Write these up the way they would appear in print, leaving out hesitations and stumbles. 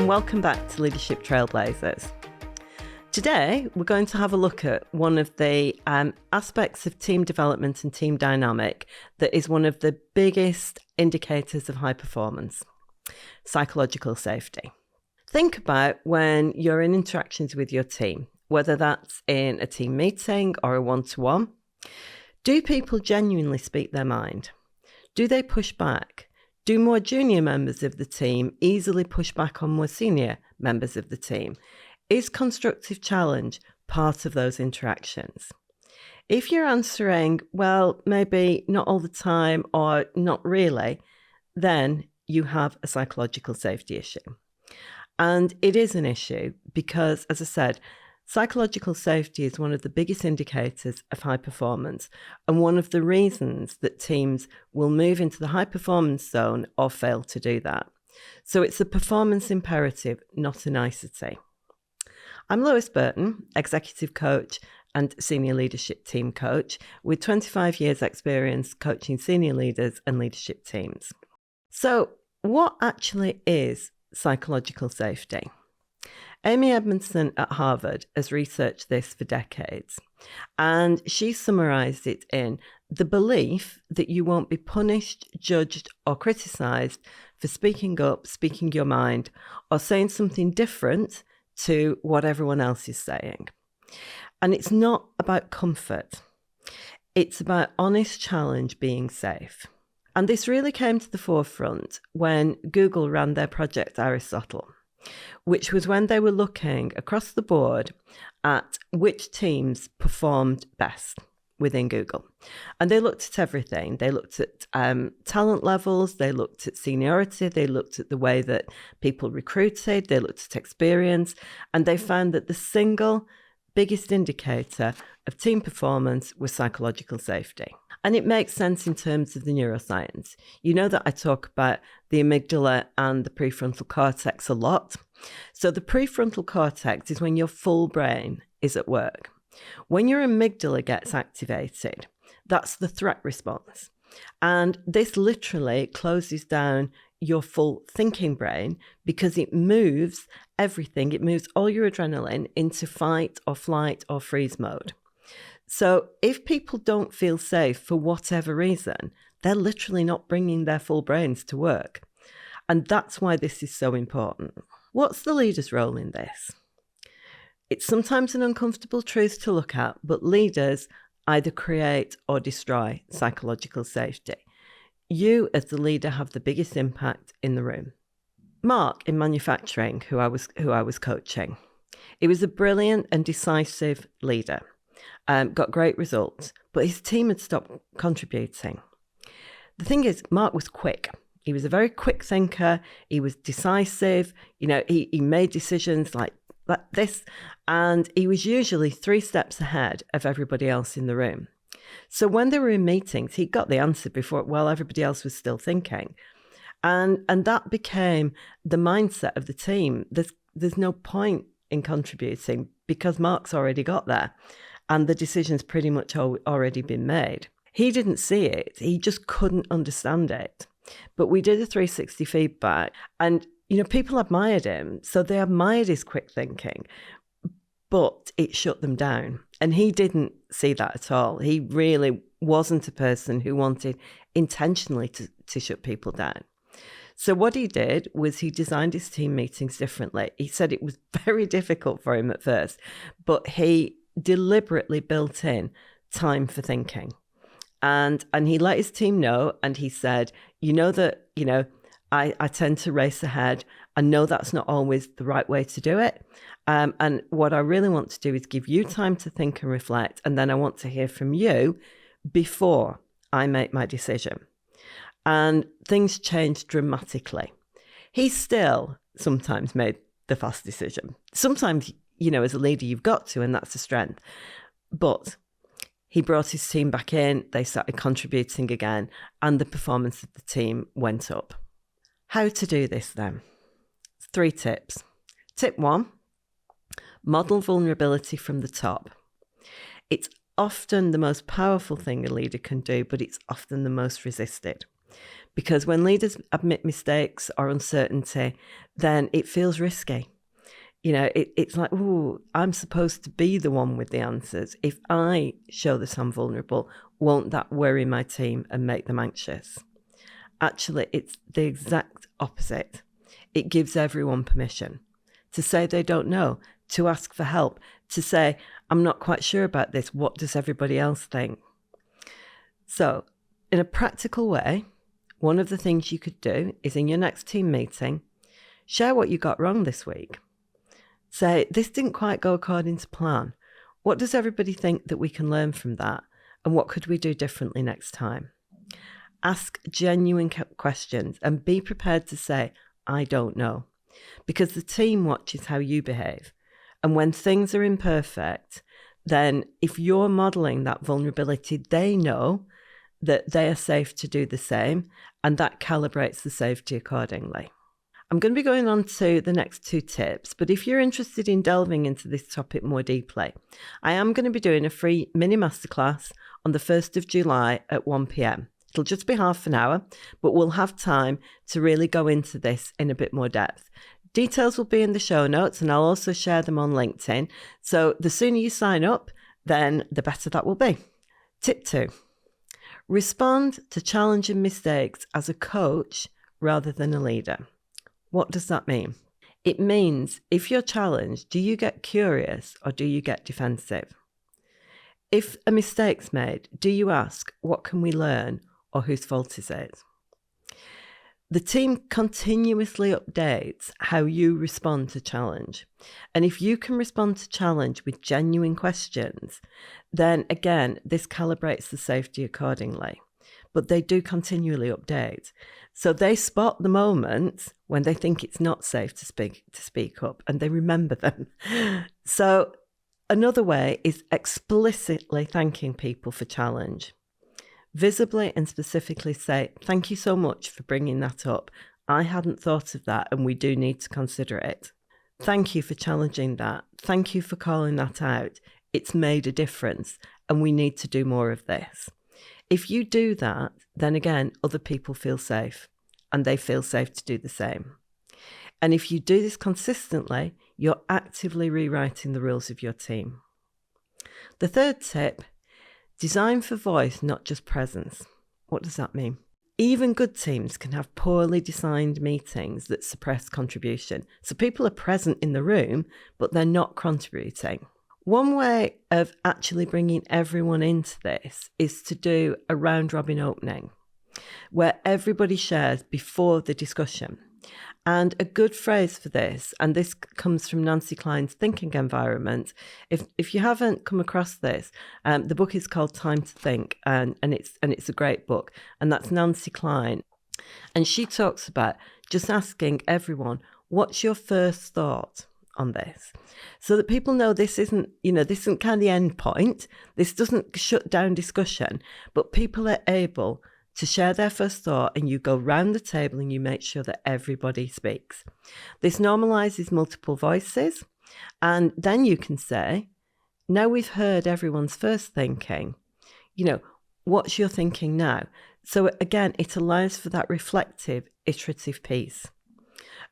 and welcome back to Leadership Trailblazers. Today, we're going to have a look at one of the aspects of team development and team dynamic that is one of the biggest indicators of high performance: psychological safety. Think about when you're in interactions with your team, whether that's in a team meeting or a one-to-one. Do people genuinely speak their mind? Do they push back? Do more junior members of the team easily push back on more senior members of the team? Is constructive challenge part of those interactions? If you're answering, well, maybe not all the time or not really, then you have a psychological safety issue. And it is an issue because, as I said, psychological safety is one of the biggest indicators of high performance and one of the reasons that teams will move into the high performance zone or fail to do that. So it's a performance imperative, not a nicety. I'm Lois Burton, executive coach and senior leadership team coach with 25 years experience coaching senior leaders and leadership teams. So what actually is psychological safety? Amy Edmondson at Harvard has researched this for decades, and she summarized it in the belief that you won't be punished, judged, or criticized for speaking up, speaking your mind, or saying something different to what everyone else is saying. And it's not about comfort. It's about honest challenge being safe. And this really came to the forefront when Google ran their project Aristotle, which was when they were looking across the board at which teams performed best within Google. And they looked at everything. They looked at talent levels, they looked at seniority, they looked at the way that people recruited, they looked at experience, and they found that the single biggest indicator of team performance was psychological safety. And it makes sense in terms of the neuroscience. You know that I talk about the amygdala and the prefrontal cortex a lot. So the prefrontal cortex is when your full brain is at work. When your amygdala gets activated, that's the threat response. And this literally closes down your full thinking brain because it moves everything. It moves all your adrenaline into fight or flight or freeze mode. So if people don't feel safe for whatever reason, they're literally not bringing their full brains to work. And that's why this is so important. What's the leader's role in this? It's sometimes an uncomfortable truth to look at, but leaders either create or destroy psychological safety. You as the leader have the biggest impact in the room. Mark in manufacturing, who I was coaching, he was a brilliant and decisive leader. Got great results, but his team had stopped contributing. The thing is, Mark was quick. He was a very quick thinker. He was decisive. He made decisions like this, and he was usually 3 steps ahead of everybody else in the room. So when they were in meetings, he got the answer while everybody else was still thinking. And that became the mindset of the team. There's no point in contributing because Mark's already got there. And the decision's pretty much already been made. He didn't see it. He just couldn't understand it. But we did a 360 feedback and, people admired him. So they admired his quick thinking, but it shut them down. And he didn't see that at all. He really wasn't a person who wanted intentionally to shut people down. So what he did was he designed his team meetings differently. He said it was very difficult for him at first, but he deliberately built in time for thinking. And he let his team know, and he said, I tend to race ahead. I know that's not always the right way to do it. And what I really want to do is give you time to think and reflect. And then I want to hear from you before I make my decision. And things changed dramatically. He still sometimes made the fast decision. Sometimes, as a leader, you've got to, and that's a strength. But he brought his team back in, they started contributing again, and the performance of the team went up. How to do this then? 3 tips. Tip 1, model vulnerability from the top. It's often the most powerful thing a leader can do, but it's often the most resisted. Because when leaders admit mistakes or uncertainty, then it feels risky. It's like, oh, I'm supposed to be the one with the answers. If I show this I'm vulnerable, won't that worry my team and make them anxious? Actually, it's the exact opposite. It gives everyone permission to say they don't know, to ask for help, to say, I'm not quite sure about this. What does everybody else think? So, in a practical way, one of the things you could do is in your next team meeting, share what you got wrong this week. Say, this didn't quite go according to plan. What does everybody think that we can learn from that? And what could we do differently next time? Ask genuine questions and be prepared to say, I don't know. Because the team watches how you behave. And when things are imperfect, then if you're modeling that vulnerability, they know that they are safe to do the same, and that calibrates the safety accordingly. I'm going to be going on to the next 2 tips, but if you're interested in delving into this topic more deeply, I am going to be doing a free mini masterclass on the 1st of July at 1 p.m. It'll just be half an hour, but we'll have time to really go into this in a bit more depth. Details will be in the show notes, and I'll also share them on LinkedIn. So the sooner you sign up, then the better that will be. Tip 2. Respond to challenging mistakes as a coach rather than a leader. What does that mean? It means if you're challenged, do you get curious or do you get defensive? If a mistake's made, do you ask, what can we learn, or whose fault is it? The team continuously updates how you respond to challenge. And if you can respond to challenge with genuine questions, then again, this calibrates the safety accordingly. But they do continually update. So they spot the moments when they think it's not safe to speak up, and they remember them. So another way is explicitly thanking people for challenge. Visibly and specifically say, thank you so much for bringing that up. I hadn't thought of that, and we do need to consider it. Thank you for challenging that. Thank you for calling that out. It's made a difference, and we need to do more of this. If you do that, then again, other people feel safe, and they feel safe to do the same. And if you do this consistently, you're actively rewriting the rules of your team. The 3rd tip, design for voice, not just presence. What does that mean? Even good teams can have poorly designed meetings that suppress contribution. So people are present in the room, but they're not contributing. One way of actually bringing everyone into this is to do a round-robin opening where everybody shares before the discussion. And a good phrase for this, and this comes from Nancy Kline's Thinking Environment. If you haven't come across this, the book is called Time to Think, and it's a great book. And that's Nancy Kline. And she talks about just asking everyone, what's your first thought on this? So that people know this isn't kind of the end point. This doesn't shut down discussion, but people are able to share their first thought, and you go round the table and you make sure that everybody speaks. This normalizes multiple voices, and then you can say, now we've heard everyone's first thinking, what's your thinking now? So again, it allows for that reflective, iterative piece.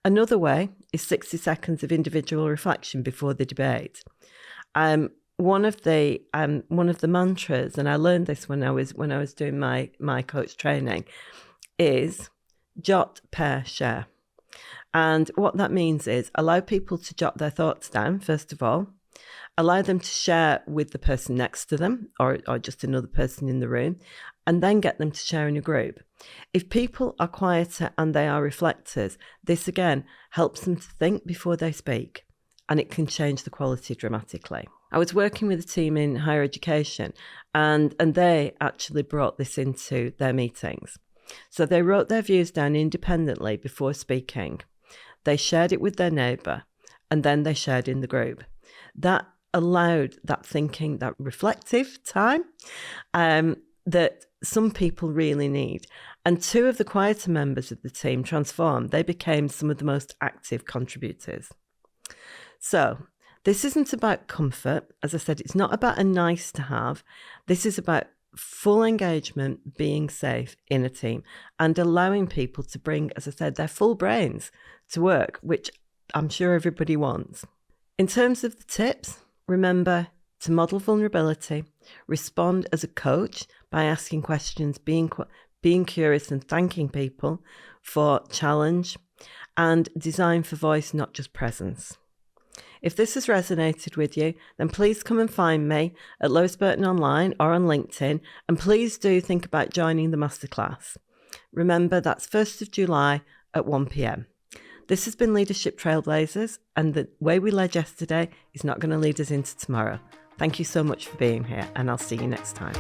Another way is 60 seconds of individual reflection before the debate. One of the mantras, and I learned this when I was doing my coach training, is jot, pair, share. And what that means is allow people to jot their thoughts down, first of all, allow them to share with the person next to them or just another person in the room, and then get them to share in a group. If people are quieter and they are reflectors, this again helps them to think before they speak, and it can change the quality dramatically. I was working with a team in higher education, and they actually brought this into their meetings. So they wrote their views down independently before speaking. They shared it with their neighbour, and then they shared in the group. That allowed that thinking, that reflective time that some people really need. And 2 of the quieter members of the team transformed. They became some of the most active contributors. So this isn't about comfort. As I said, it's not about a nice to have. This is about full engagement, being safe in a team, and allowing people to bring, as I said, their full brains to work, which I'm sure everybody wants. In terms of the tips, remember to model vulnerability, respond as a coach by asking questions, being curious and thanking people for challenge, and design for voice, not just presence. If this has resonated with you, then please come and find me at Lois Burton Online or on LinkedIn, and please do think about joining the masterclass. Remember, that's 1st of July at 1 p.m. This has been Leadership Trailblazers, and the way we led yesterday is not going to lead us into tomorrow. Thank you so much for being here, and I'll see you next time.